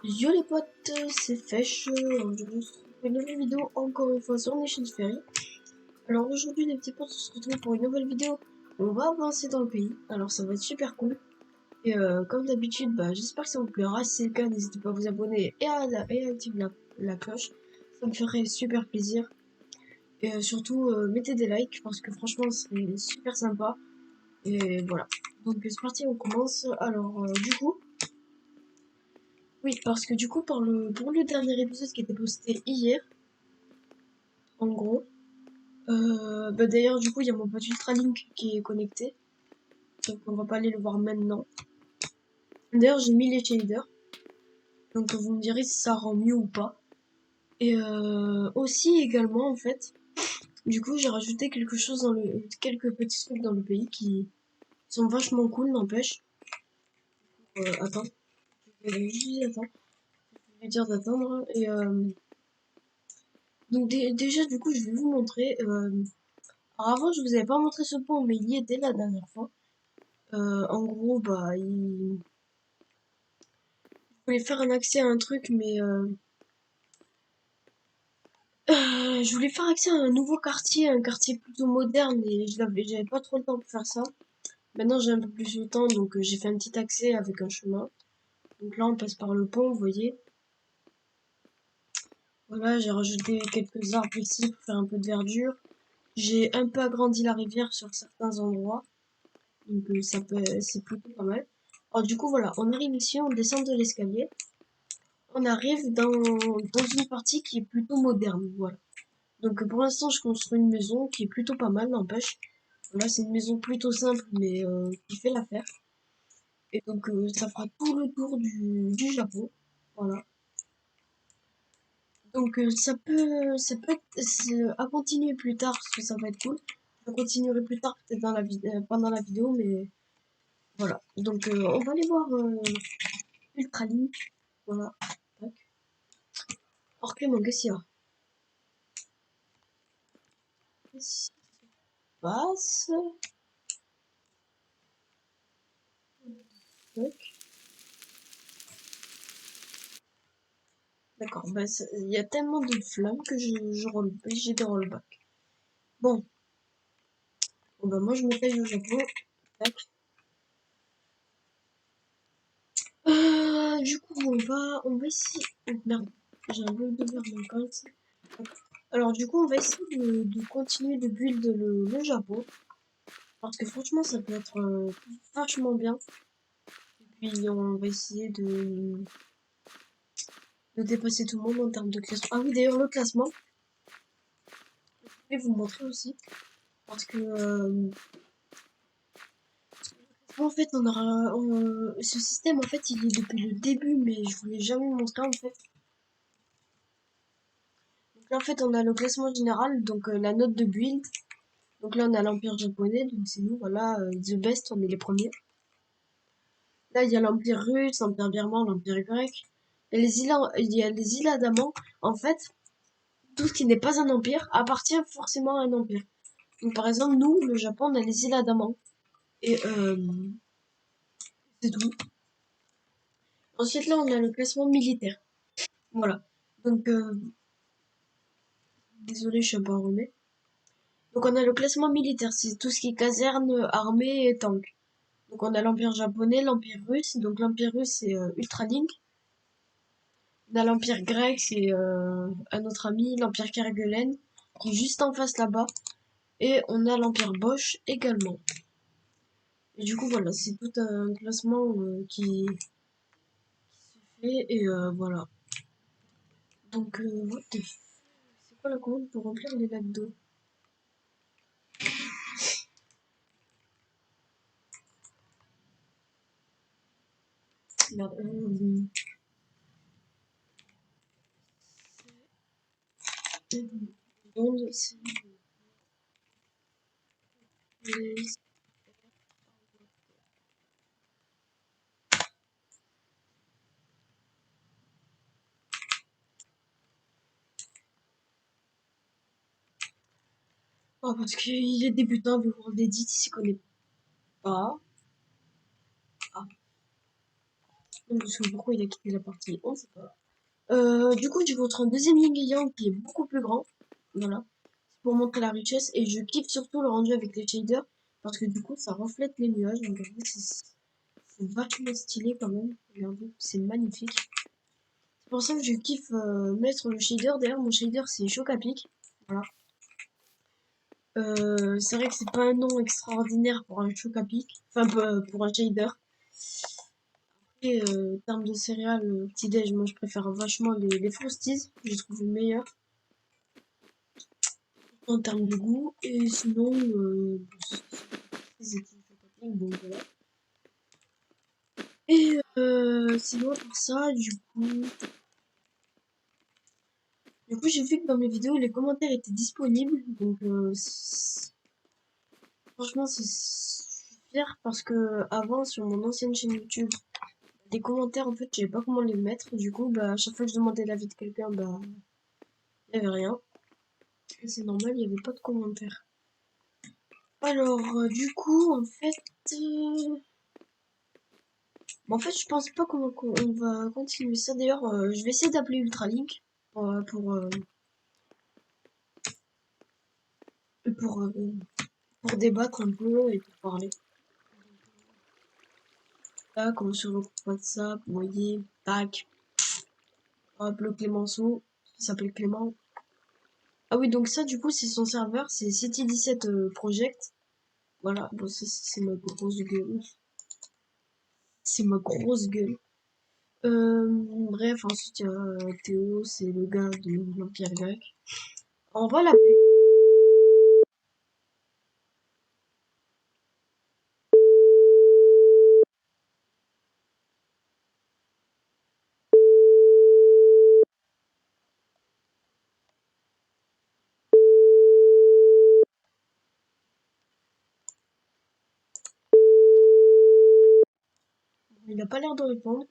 Yo les potes, c'est Fesh. Aujourd'hui, on se retrouve pour une nouvelle vidéo, encore une fois sur Nation Ferry. Alors aujourd'hui, les petits potes, on se retrouve pour une nouvelle vidéo. On va avancer dans le pays, alors ça va être super cool. Et comme d'habitude, j'espère que ça vous plaira. Si c'est le cas, n'hésitez pas à vous abonner et à activer la cloche. Ça me ferait super plaisir. Et surtout, mettez des likes parce que franchement, c'est super sympa. Et voilà. Donc c'est parti, on commence. Alors du coup. Oui, parce que du coup, pour le dernier épisode qui était posté hier, en gros, d'ailleurs, du coup, il y a mon pote Ultralink qui est connecté, donc on va pas aller le voir maintenant. D'ailleurs, j'ai mis les shaders, donc vous me direz si ça rend mieux ou pas. Et aussi, également, en fait, du coup, j'ai rajouté quelques petits trucs dans le pays qui sont vachement cool, n'empêche. Attends, je vais dire d'attendre, et donc déjà, du coup, je vais vous montrer. Alors avant, je vous avais pas montré ce pont, mais il y était la dernière fois. En gros, il voulait faire un accès à un truc, mais je voulais faire accès à un nouveau quartier, un quartier plutôt moderne, et j'avais pas trop le temps pour faire ça. Maintenant, j'ai un peu plus de temps, donc j'ai fait un petit accès avec un chemin. Donc là, on passe par le pont, vous voyez. Voilà, j'ai rajouté quelques arbres ici pour faire un peu de verdure. J'ai un peu agrandi la rivière sur certains endroits. Donc c'est plutôt pas mal. Alors du coup, voilà, on arrive ici, on descend de l'escalier. On arrive dans une partie qui est plutôt moderne, voilà. Donc pour l'instant, je construis une maison qui est plutôt pas mal, n'empêche. Voilà, c'est une maison plutôt simple, mais qui fait l'affaire. Et donc ça fera tout le tour du Japon, voilà. Donc ça peut être à continuer plus tard, parce que ça va être cool. Je continuerai plus tard, peut-être pendant la vidéo, mais voilà. Donc on va aller voir Ultralink, voilà. Tac. Alors Clément, qu'est-ce qu'il y a? Qu'est-ce qui se passe? Tac. D'accord, il y a tellement de flammes que j'ai des rollbacks. Bon, moi je me paye au Japon. Tac. Du coup, on va essayer. Oh, merde, j'ai un bug de verre dans le ici. Alors, du coup, on va essayer de continuer de build le Japon. Parce que franchement, ça peut être vachement bien. Et puis, on va essayer de dépasser tout le monde en termes de classement. Ah oui, d'ailleurs, le classement, je vais vous montrer aussi. Parce que en fait, ce système, en fait, il est depuis le début, mais je vous l'ai jamais montré, en fait. Donc là, en fait, on a le classement général, donc la note de build. Donc là, on a l'Empire japonais, donc c'est nous, voilà, the best, on est les premiers. Là, il y a l'Empire russe, l'Empire birman, l'Empire grec. Et il y a les îles Andaman. En fait, tout ce qui n'est pas un empire appartient forcément à un empire. Donc par exemple, nous, le Japon, on a les îles Andaman. Et c'est tout. Ensuite, là, on a le classement militaire. Voilà. Donc, désolé, je suis un peu enrhumée. Donc on a le classement militaire, c'est tout ce qui est caserne, armée et tank. Donc on a l'Empire japonais, l'Empire russe. Donc l'Empire russe c'est Ultralink. On a l'Empire grec, c'est un autre ami, l'Empire Kerguelen, qui est juste en face là-bas. Et on a l'Empire Bosch également. Et du coup voilà, c'est tout un classement qui se fait et voilà. Donc c'est quoi la commande pour remplir les lacs d'eau? Merde. C'est oh, parce qu'il est débutant, vu qu'on l'édite, il s'y connaît pas. Ah. Parce que pourquoi il a quitté la partie, on sait pas. Du coup, je vous montre un deuxième yin et yang qui est beaucoup plus grand. Voilà. C'est pour montrer la richesse. Et je kiffe surtout le rendu avec les shaders. Parce que du coup, ça reflète les nuages. Donc, en fait, c'est vachement stylé quand même. Regardez, c'est magnifique. C'est pour ça que je kiffe mettre le shader. D'ailleurs, mon shader, c'est Chocapic. Voilà. C'est vrai que c'est pas un nom extraordinaire pour un Chocapic. Enfin, pour un shader. Et en termes de céréales, petit-déj, moi je préfère vachement les Frosties. Je les trouve les meilleurs en termes de goût. Et sinon, c'est sympathique, donc voilà. Et sinon, pour ça, du coup, j'ai vu que dans mes vidéos, les commentaires étaient disponibles. Donc, franchement, je suis fière parce que avant, sur mon ancienne chaîne YouTube, les commentaires, en fait, je savais pas comment les mettre. Du coup, bah, à chaque fois que je demandais l'avis de quelqu'un, bah, il y avait rien. Et c'est normal, il y avait pas de commentaires. Alors, du coup, je pense pas qu'on va continuer ça. D'ailleurs, je vais essayer d'appeler Ultralink pour, euh, pour, euh, pour, euh, pour débattre un peu et pour parler. Là, comme sur le groupe WhatsApp, vous voyez, tac, hop, le Clémenceau, il s'appelle Clément. Ah oui, donc ça, du coup, c'est son serveur, c'est City17 Project. Voilà, bon, ça, c'est ma grosse gueule. C'est ma grosse gueule. Bref, ensuite, il y a Théo, c'est le gars de l'Empire grec. On va l'appeler. Il a pas l'air de répondre.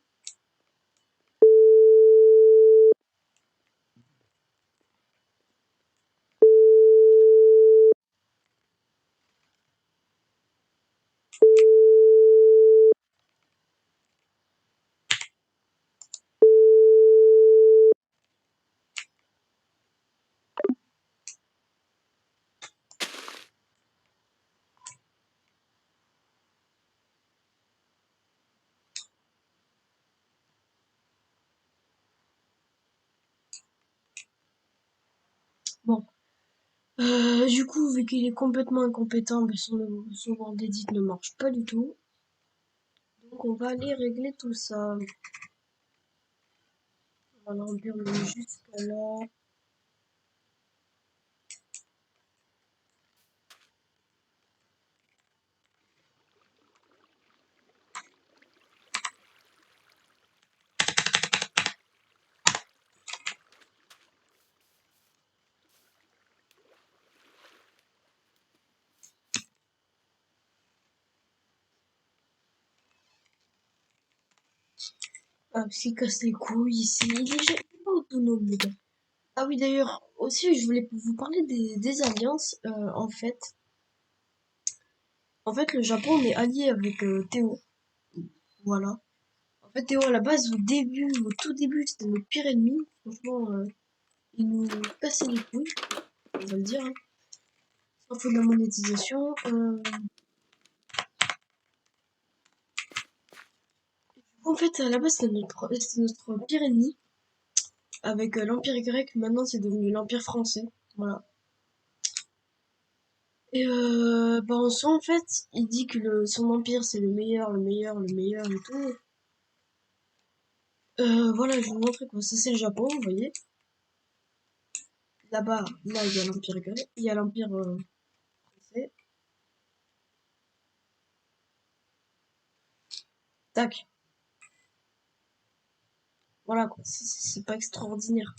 Bon. Du coup, vu qu'il est complètement incompétent, ben son bord d'édit ne marche pas du tout. Donc on va aller régler tout ça. On va remplir le jusqu'à là. Ah, parce qu'il casse les couilles ici. Il est jamais pas autonome, le gars. Ah oui, d'ailleurs, aussi, je voulais vous parler des alliances. En fait, le Japon est allié avec Théo. Voilà. En fait, Théo, à la base, au tout début, c'était notre pire ennemi. Franchement, il nous cassait les couilles, on va le dire. Hein. Sans faute de la monétisation. En fait, à la base, c'était notre pire ennemi. Avec l'Empire grec, maintenant, c'est devenu l'Empire français. Voilà. Et bah, en soi, en fait, il dit que son empire, c'est le meilleur, le meilleur, le meilleur et tout. Voilà, je vais vous montrer quoi. Ça, c'est le Japon, vous voyez. Là-bas, là, il y a l'Empire grec, il y a l'Empire français. Tac. Voilà, quoi. C'est pas extraordinaire.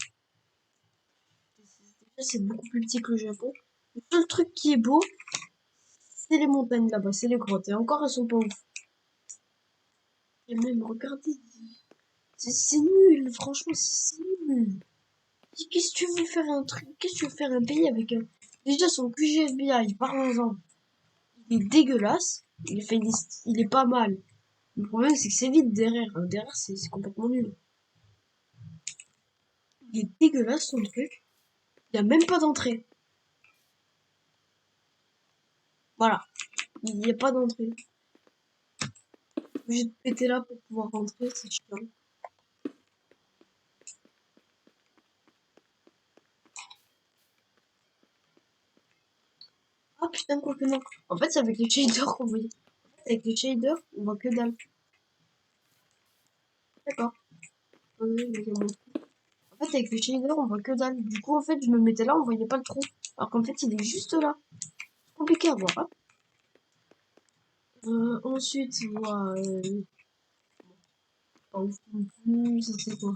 Déjà, c'est beaucoup plus petit que le Japon. Le seul truc qui est beau, c'est les montagnes là-bas, c'est les grottes. Et encore, elles sont pas ouf. Et même, regardez, c'est nul, franchement, c'est nul. Qu'est-ce que tu veux faire un truc? Qu'est-ce que tu veux faire un pays avec un... Déjà, son QG FBI, parlons-en. Il est dégueulasse. Il est pas mal. Le problème, c'est que c'est vide derrière. Derrière, c'est complètement nul. Il est dégueulasse, son truc. Il n'y a même pas d'entrée. Voilà. Il n'y a pas d'entrée. J'ai pété là pour pouvoir rentrer, c'est chiant. Ah putain, quoi que non. En fait, c'est avec les shaders qu'on voyait. Avec les shaders, on voit que dalle. D'accord. En fait, avec les shaders, on voit que dalle. Du coup, en fait, je me mettais là, on voyait pas le trou. Alors qu'en fait, il est juste là. C'est compliqué à voir. Hein. Ensuite, moi, pas ouf non plus, ça c'est quoi?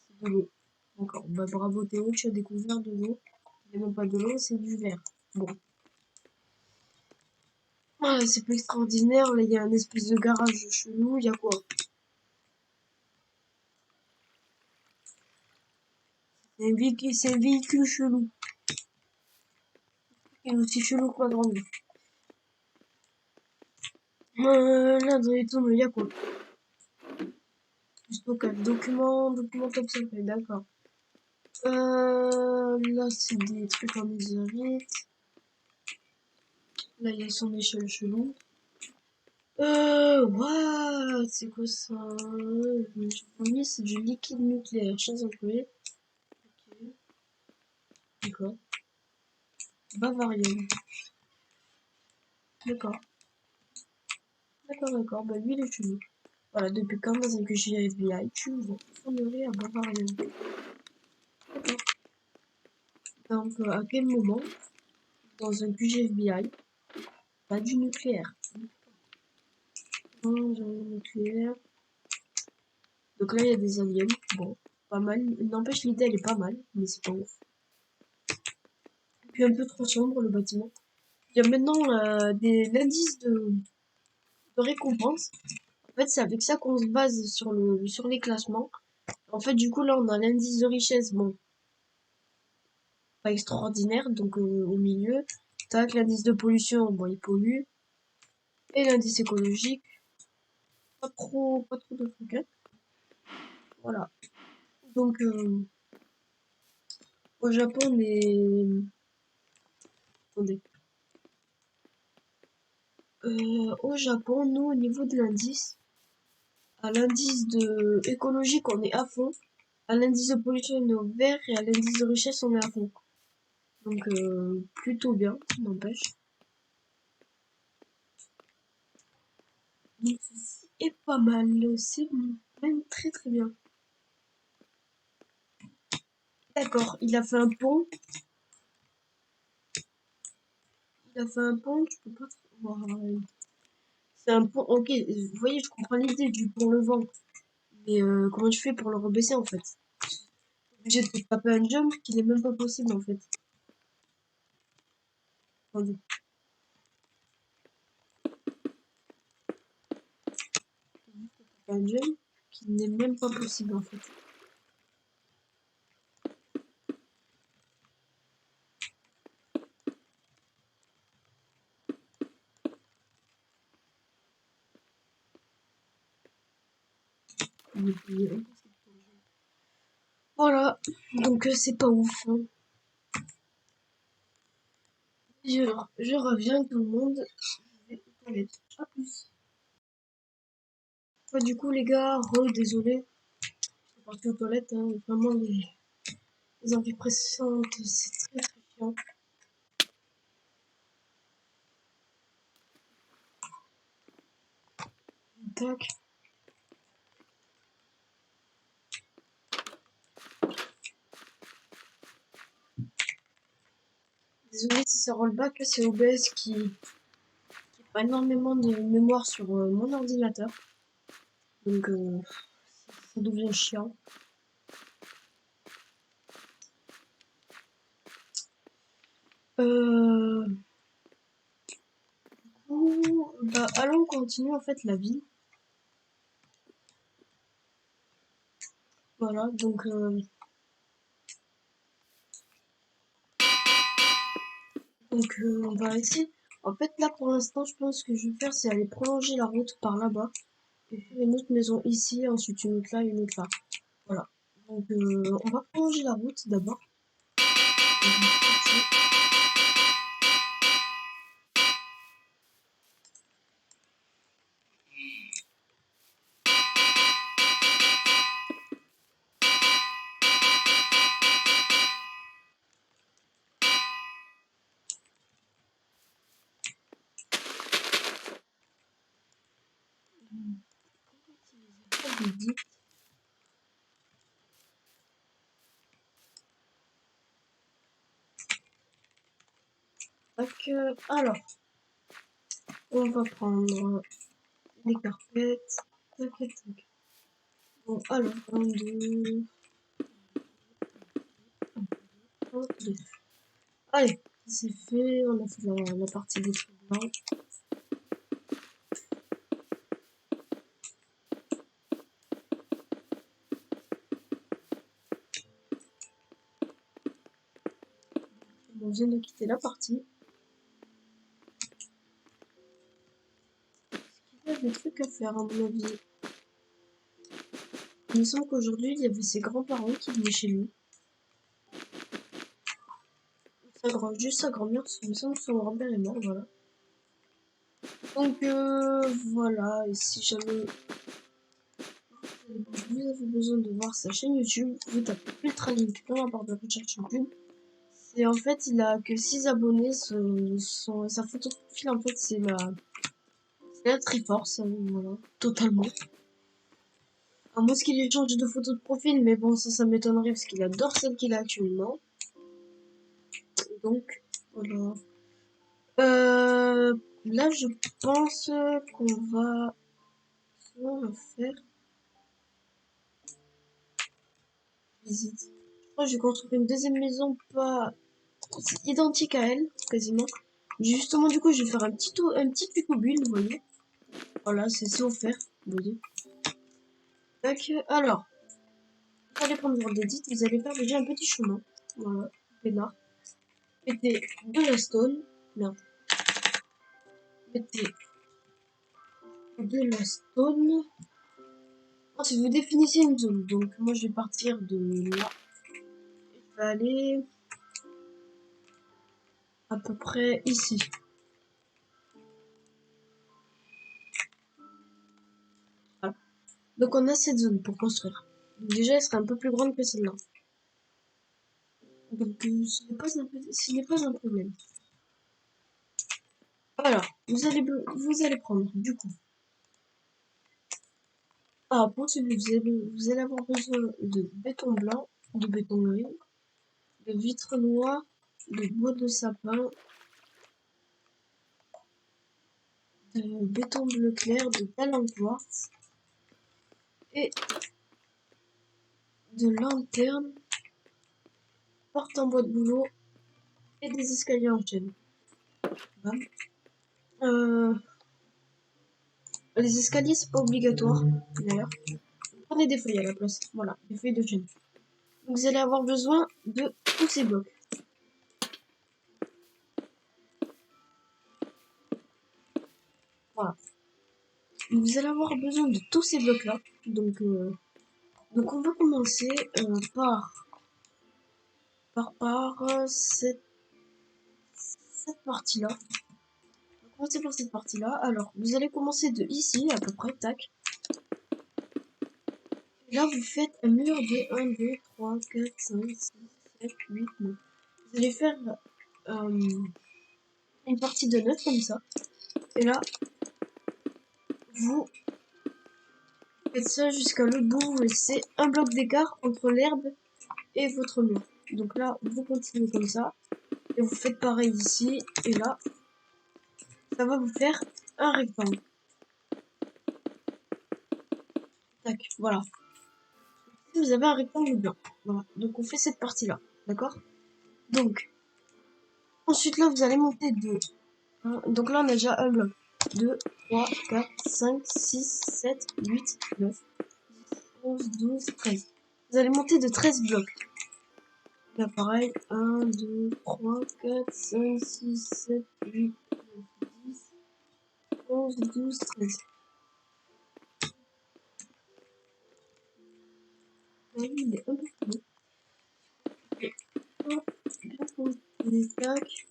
C'est de l'eau. D'accord. Bah, bravo Théo, tu as découvert de l'eau. C'est même pas de l'eau, c'est du verre. Bon. Ah, c'est pas extraordinaire. Là, il y a un espèce de garage chelou. Il y a quoi? C'est un véhicule chelou. Il est aussi chelou que ma grand-mère. Là, dans les tours, il y a quoi? Stockage, document top secret, d'accord. Là, c'est des trucs en netherite. Là, il y a son échelle chelou. What? C'est quoi ça? J'ai promis, c'est du liquide nucléaire. Chose employée. Ok. D'accord. Bavarium. D'accord. D'accord. Bah, lui, il est chelou. Voilà, depuis quand dans un QG FBI, tu vous fournirais à Bavarium. D'accord. Donc, à quel moment, dans un QG FBI, pas du nucléaire? Non, du nucléaire. Donc là, il y a des aliens. Bon, pas mal. N'empêche, l'idée, elle est pas mal, mais c'est pas ouf. Puis un peu trop sombre, le bâtiment. Il y a maintenant l'indice de récompense. En fait, c'est avec ça qu'on se base sur les classements. En fait, du coup, là, on a l'indice de richesse. Bon, pas extraordinaire, donc au milieu. Tac, l'indice de pollution, bon, il pollue. Et l'indice écologique, pas trop de trucs. Hein. Voilà. Donc, au Japon, les... Attendez. Au Japon, nous, au niveau de l'indice, à l'indice de écologique, on est à fond. À l'indice de pollution, on est au vert. Et à l'indice de richesse, on est à fond. Donc, plutôt bien, n'empêche. Donc, ceci est pas mal. C'est même très très bien. D'accord, il a fait un pont. Il a fait un pont, je peux pas voir. C'est un pont, ok, vous voyez, je comprends l'idée du pont levant. Mais comment je fais pour le rebaisser en fait? Obligé de taper un jump qui n'est même pas possible en fait. Attendez. Un jump qui n'est même pas possible en fait. Voilà, donc c'est pas ouf. Hein. Je reviens tout le monde. Je vais aux toilettes. À plus. Ouais, du coup les gars, désolé. Je suis partie aux toilettes. Hein. Vraiment les antipressantes, c'est très très chiant. Tac. Désolé si ça roll back, c'est OBS qui pas énormément de mémoire sur mon ordinateur. Donc ça devient chiant. Du coup, bah, allons continuer en fait la vie. Voilà, donc on va essayer. En fait, là pour l'instant, je pense que je vais faire, c'est aller prolonger la route par là-bas. et faire une autre maison ici, ensuite une autre là, une autre là. Voilà. Donc on va prolonger la route d'abord. Alors, on va prendre des carpettes. Tac, tac. Bon, alors, 1, 2, 1, 2. Allez, c'est fait. On a fait la partie des trucs blancs. On vient de quitter la partie. Il y a des trucs à faire, à mon avis. Il me semble qu'aujourd'hui, il y avait ses grands-parents qui venaient chez lui. Juste sa grand-mère, il me semble que son grand-père est mort, voilà. Donc, voilà. Et si jamais vous avez besoin de voir sa chaîne YouTube, vous tapez Ultra Link dans la barre de recherche YouTube. Et en fait, il a que 6 abonnés. Sa photo de profil, en fait, c'est la Triforce, voilà, totalement. À moins qu'il ait changé de photo de profil, mais bon, ça m'étonnerait parce qu'il adore celle qu'il a actuellement. Donc, voilà. Là, je pense qu'on va faire visite. Je crois que je vais construire une deuxième maison pas identique à elle, quasiment. Justement, du coup, je vais faire un petit picobule, vous voyez. Voilà, c'est offert, vous voyez. Donc, alors, vous allez prendre votre edit, vous allez faire déjà un petit chemin. Voilà, peinard. Mettez de la stone. Merde. Mettez de la stone. Ensuite, vous définissez une zone. Donc, moi, je vais partir de là. Je vais aller à peu près ici. Voilà. Donc, on a cette zone pour construire. Donc, déjà, elle sera un peu plus grande que celle-là. Donc, ce n'est pas un problème. Alors, vous allez prendre, du coup. Ah, pour celui-là, vous allez avoir besoin de béton blanc, de béton gris, de vitres noires, de bois de sapin, de béton bleu clair, de dalle en quartz et de lanternes, porte en bois de bouleau et des escaliers en chaîne. Voilà. Les escaliers, c'est pas obligatoire, d'ailleurs. Prenez des feuilles à la place. Voilà, des feuilles de chêne. Donc, vous allez avoir besoin de tous ces blocs. Voilà. Vous allez avoir besoin de tous ces blocs-là. Donc, on va commencer par cette partie-là. On va commencer par cette partie-là. Alors, vous allez commencer de ici, à peu près, tac. Et là, vous faites un mur de 1, 2, 3, 4, 5, 6, 7, 8, 9. Vous allez faire une partie de 9 comme ça. Et là, vous faites ça jusqu'à l'autre bout. Vous laissez un bloc d'écart entre l'herbe et votre mur. Donc là, vous continuez comme ça. Et vous faites pareil ici. Et là, ça va vous faire un rectangle. Tac, voilà. Ici, vous avez un rectangle blanc. Voilà. Donc on fait cette partie-là. D'accord? Donc, ensuite là, vous allez monter de... Donc là, on a déjà un bloc. 2, 3, 4, 5, 6, 7, 8, 9, 10, 11, 12, 13. Vous allez monter de 13 blocs. Là, pareil. 1, 2, 3, 4, 5, 6, 7, 8, 9, 10, 11, 12, 13. il est un peu plus long. Et hop, bien poser, tac.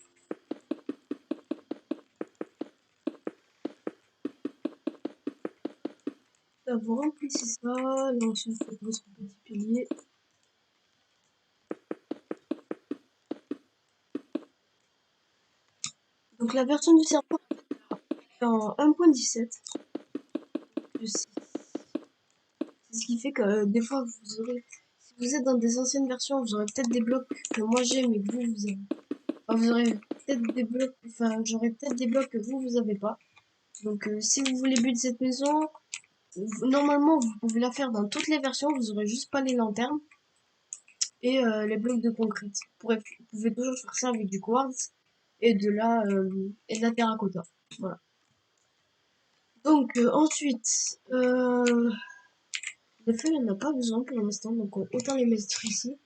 Là, vous remplissez ça, là ensuite vous faites votre petit pilier. Donc la version du serveur est en 1.17. C'est ce qui fait que des fois vous aurez, si vous êtes dans des anciennes versions, vous aurez peut-être des blocs que moi j'ai mais que vous avez. Enfin, vous aurez peut-être des blocs, enfin j'aurai peut-être des blocs que vous avez pas. Donc si vous voulez build cette maison, normalement vous pouvez la faire dans toutes les versions, vous aurez juste pas les lanternes et les blocs de concrète. Vous pouvez toujours faire ça avec du quartz et de la terracotta. Voilà. Donc ensuite, les feuilles on n'a pas besoin pour l'instant, donc autant les mettre ici.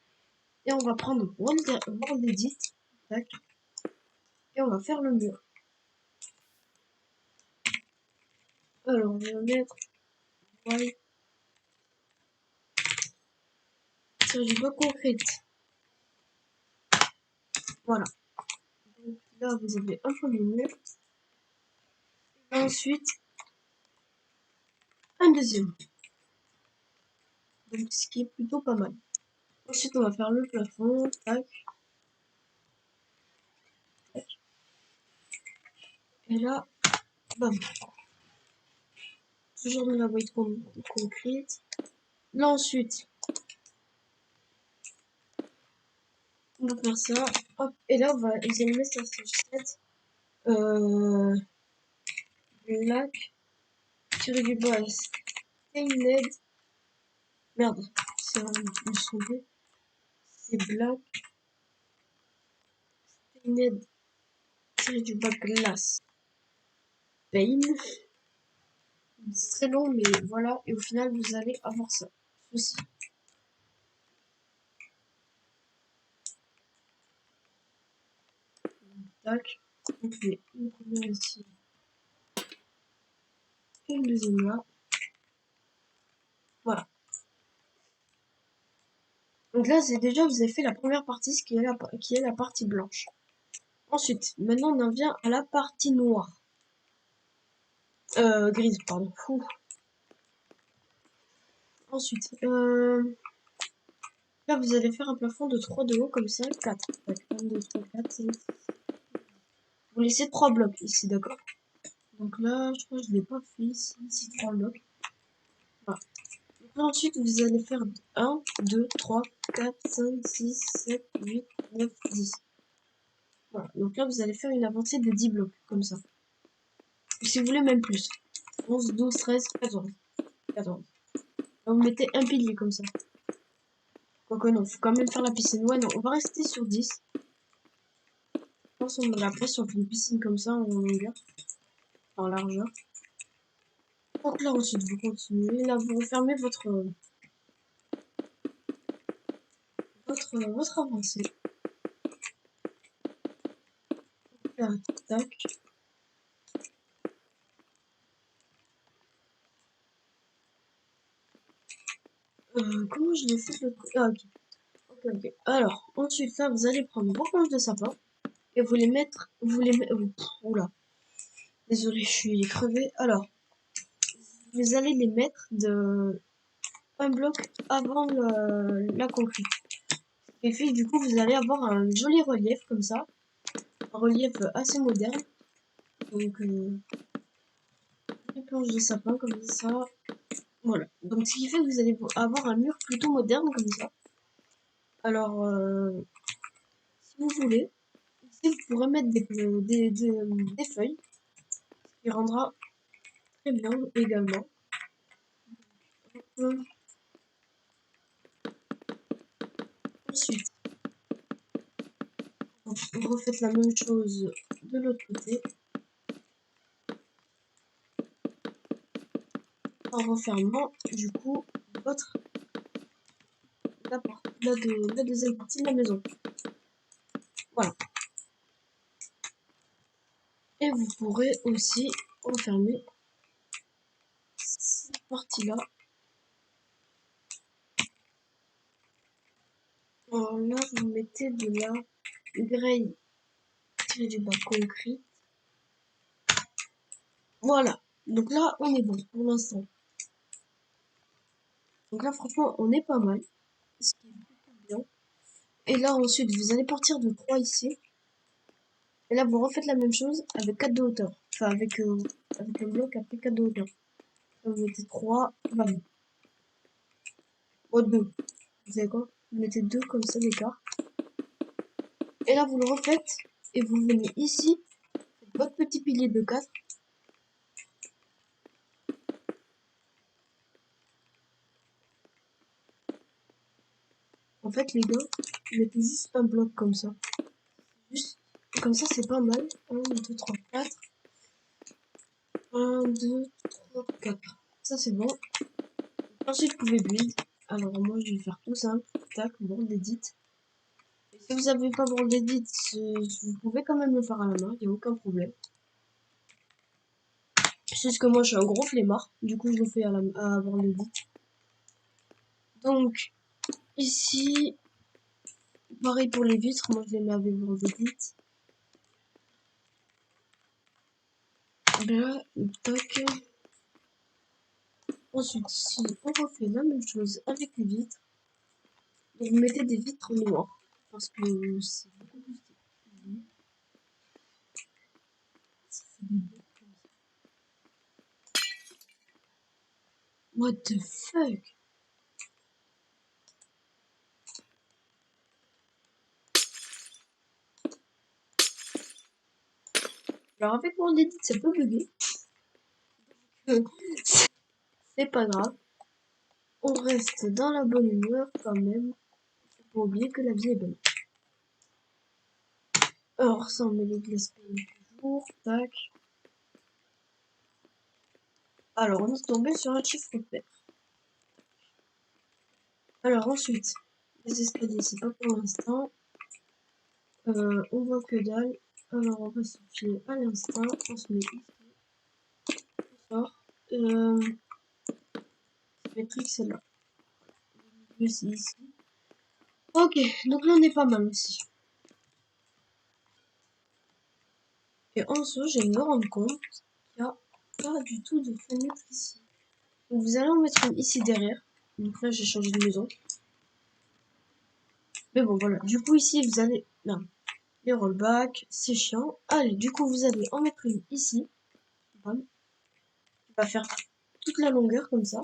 Et on va prendre World Edit, tac, et on va faire le mur. Alors on va mettre white, sur du bloc concrète. Voilà. Donc là vous avez un premier mur. Et ensuite un deuxième. Donc ce qui est plutôt pas mal. Ensuite on va faire le plafond, tac. Et là, bam. Toujours de la white concrete. Là ensuite, on va faire ça. Hop. Et là on va examiner ça sur 7. Black, tiré du bas, stained. Merde, c'est vrai, je me suis trompé. C'est black, stained, tiré du bas glace. Pain. C'est très long, mais voilà. Et au final, vous allez avoir ça. Ceci. Tac. On fait une première ici. Et une deuxième là. Voilà. Donc là, c'est déjà, vous avez fait la première partie, ce qui est la partie blanche. Ensuite, maintenant, on en vient à la partie noire. Grise, pardon. Ouh. Ensuite, là, vous allez faire un plafond de 3 de haut, comme ça, 4. 1, 2, 3, 4, 5, 6. Vous laissez 3 blocs ici, d'accord? Donc là, je crois que je ne l'ai pas fait ici, 3 blocs. Voilà. Donc là, ensuite, vous allez faire 1, 2, 3, 4, 5, 6, 7, 8, 9, 10. Voilà. Donc là, vous allez faire une avancée de 10 blocs, comme ça. Ou si vous voulez, même plus. 11, 12, 13, 14. 14. Là, vous mettez un pilier, comme ça. Quoique non, faut quand même faire la piscine. Ouais, non, on va rester sur 10. Je pense qu'on met la place, on fait une piscine comme ça, en longueur. En largeur. Donc là, ensuite, vous continuez. Là, vous refermez votre avancée. Là, tac. Comment je l'ai fait le coup? Ah, ok. Ok. Alors, ensuite, là, vous allez prendre vos planches de sapin et vous les mettre. Oula. Désolé, je suis crevé. Alors, vous allez les mettre de un bloc avant la concrète. Et puis, du coup, vous allez avoir un joli relief comme ça. Un relief assez moderne. Donc, les planches de sapin comme ça. Voilà. Donc, ce qui fait que vous allez avoir un mur plutôt moderne comme ça. Alors, si vous voulez, ici, vous pourrez mettre des feuilles. Ce qui rendra très bien également. Ensuite, vous refaites la même chose de l'autre côté. En refermant, du coup, la deuxième partie de la maison. Voilà. Et vous pourrez aussi refermer cette partie-là. Alors là, vous mettez de la grey tiré du bas concrete. Voilà. Donc là, on est bon pour l'instant. Donc là, franchement, on est pas mal. Ce qui est plutôt bien. Et là, ensuite, vous allez partir de 3 ici. Et là, vous refaites la même chose avec 4 de hauteur. Enfin, avec un bloc après 4 de hauteur. Là, vous mettez 3, bam. Oh, 2. Vous savez quoi? Vous mettez 2 comme ça d'écart. Et là, vous le refaites. Et vous venez ici. Faites votre petit pilier de 4. En fait, les gars, mettez juste un bloc comme ça. Juste comme ça, c'est pas mal. 1, 2, 3, 4. 1, 2, 3, 4. Ça, c'est bon. Ensuite, vous pouvez build. Alors, moi, je vais faire tout simple. Tac, board edit. Et si vous n'avez pas board edit, vous pouvez quand même le faire à la main. Il n'y a aucun problème. C'est ce que moi, je suis un gros flemmard. Du coup, je le fais à board edit. Donc, ici, pareil pour les vitres. Moi, je les mets avec board edit. Là, tac. Ensuite, ici, on refait la même chose avec les vitres. Donc, vous mettez des vitres noires. Parce que c'est beaucoup plus stylé. Ça fait des blocs comme ça. What the fuck? Alors, avec mon edit, ça peut bugger. C'est pas grave. On reste dans la bonne humeur quand même. Faut pas oublier que la vie est belle. Alors, ça, on met les glaces payées toujours. Tac. Alors, on est tombé sur un chiffre pair. Alors, ensuite, les escaliers, c'est pas pour l'instant. On voit que dalle. Alors, on va se fier à l'instant. On se met ici. On sort. Symétrique, c'est là. Le c'est ici. Ok, donc là, on est pas mal aussi. Et en dessous, je vais me rendre compte qu'il n'y a pas du tout de fenêtre ici. Donc vous allez en mettre une ici derrière. Donc là, j'ai changé de maison. Mais bon, voilà. Du coup, ici, vous allez... Là, les rollbacks, c'est chiant. Allez, du coup, vous allez en mettre une ici. Bam. Qui va faire toute la longueur comme ça.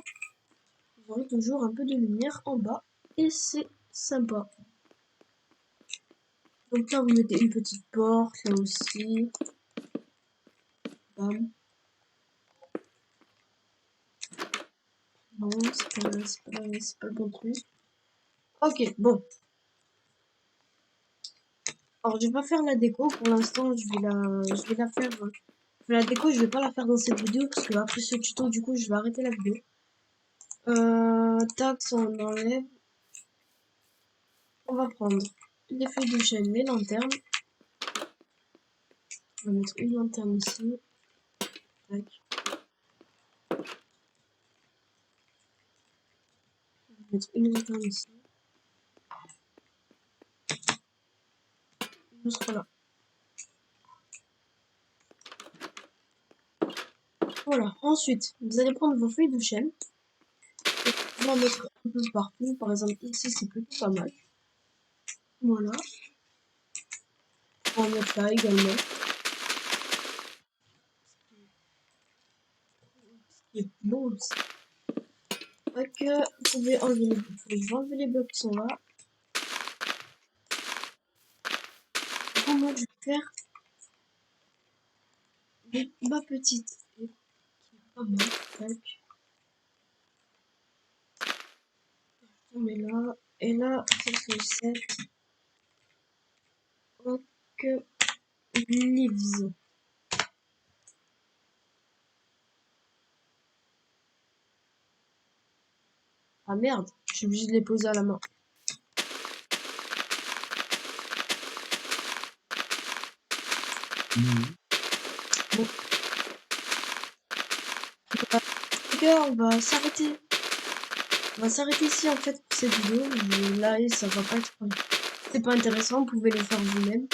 Vous aurez toujours un peu de lumière en bas. Et c'est sympa. Donc là, vous mettez une petite porte, là aussi. Bam. Non, c'est pas le bon truc. Ok, bon. Alors, je vais pas faire la déco. Pour l'instant, je vais la faire. La déco, je vais pas la faire dans cette vidéo parce que après ce tuto, du coup, je vais arrêter la vidéo. Tac, ça on enlève. On va prendre les feuilles de chêne, les lanternes. On va mettre une lanterne ici. Tac. On va mettre une lanterne ici. Une autre là. Voilà. Ensuite, vous allez prendre vos feuilles de chêne. Et vous allez en mettre un peu partout. Par exemple, ici, c'est plutôt pas mal. Voilà. On va en mettre là également. Ce qui est bon aussi. Donc, vous pouvez enlever les blocs qui sont là. Du coup, moi, je vais faire ma petite qui est pas mal. Tac. On met là. Et là, ça c'est 7. Donc, leaves. Ah merde, je suis obligée de les poser à la main. Bon, les gars, on va s'arrêter. On va s'arrêter ici en fait pour cette vidéo. Là, ça va pas être... C'est pas intéressant, vous pouvez le faire vous-même.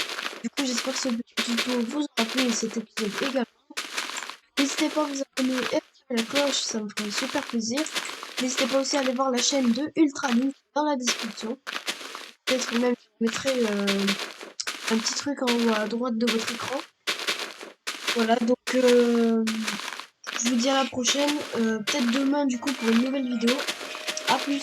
Du coup, j'espère que ce petit tuto vous aura plu et cet épisode également. N'hésitez pas à vous abonner et activer la cloche, ça me ferait super plaisir. N'hésitez pas aussi à aller voir la chaîne de Ultralink dans la description. Peut-être même je mettrai un petit truc en haut à droite de votre écran. Voilà, donc je vous dis à la prochaine, peut-être demain du coup pour une nouvelle vidéo. A plus.